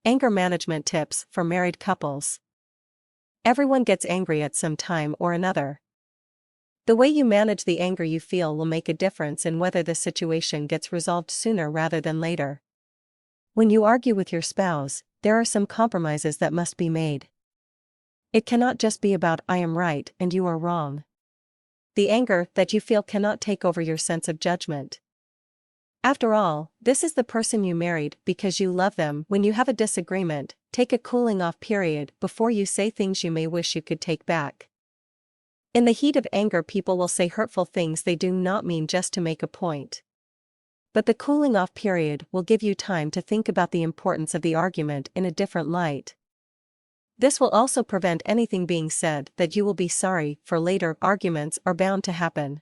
Anger management tips for married couples. Everyone gets angry at some time or another. The way you manage the anger you feel will make a difference in whether the situation gets resolved sooner rather than later. When you argue with your spouse, there are some compromises that must be made. It cannot just be about "I am right and you are wrong." The anger that you feel cannot take over your sense of judgment. After all, this is the person you married because you love them. When you have a disagreement, take a cooling off period before you say things you may wish you could take back. In the heat of anger, people will say hurtful things they do not mean just to make a point. But the cooling off period will give you time to think about the importance of the argument in a different light. This will also prevent anything being said that you will be sorry for later. Arguments are bound to happen.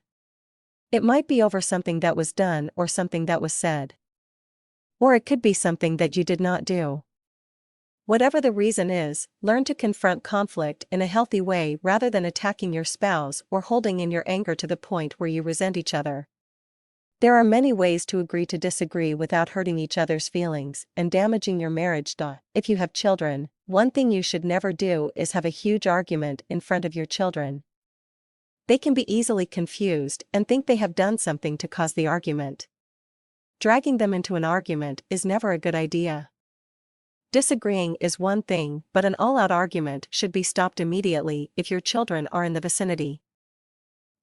It might be over something that was done or something that was said. Or it could be something that you did not do. Whatever the reason is, learn to confront conflict in a healthy way rather than attacking your spouse or holding in your anger to the point where you resent each other. There are many ways to agree to disagree without hurting each other's feelings and damaging your marriage. If you have children, one thing you should never do is have a huge argument in front of your children. They can be easily confused and think they have done something to cause the argument. Dragging them into an argument is never a good idea. Disagreeing is one thing, but an all-out argument should be stopped immediately if your children are in the vicinity.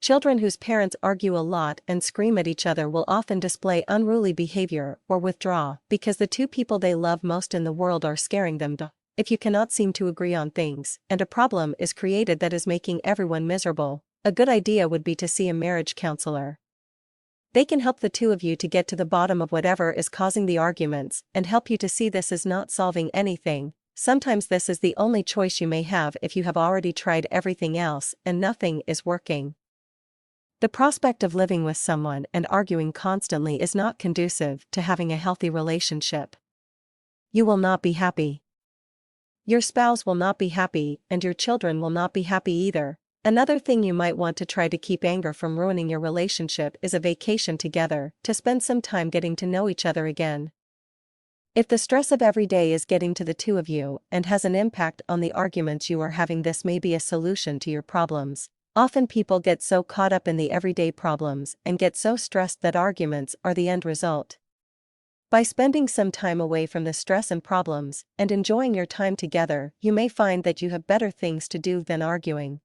Children whose parents argue a lot and scream at each other will often display unruly behavior or withdraw because the two people they love most in the world are scaring them. If you cannot seem to agree on things, and a problem is created that is making everyone miserable, a good idea would be to see a marriage counselor. They can help the two of you to get to the bottom of whatever is causing the arguments and help you to see this is not solving anything. Sometimes this is the only choice you may have if you have already tried everything else and nothing is working. The prospect of living with someone and arguing constantly is not conducive to having a healthy relationship. You will not be happy. Your spouse will not be happy, and your children will not be happy either. Another thing you might want to try to keep anger from ruining your relationship is a vacation together, to spend some time getting to know each other again. If the stress of every day is getting to the two of you and has an impact on the arguments you are having, this may be a solution to your problems. Often people get so caught up in the everyday problems and get so stressed that arguments are the end result. By spending some time away from the stress and problems and enjoying your time together, you may find that you have better things to do than arguing.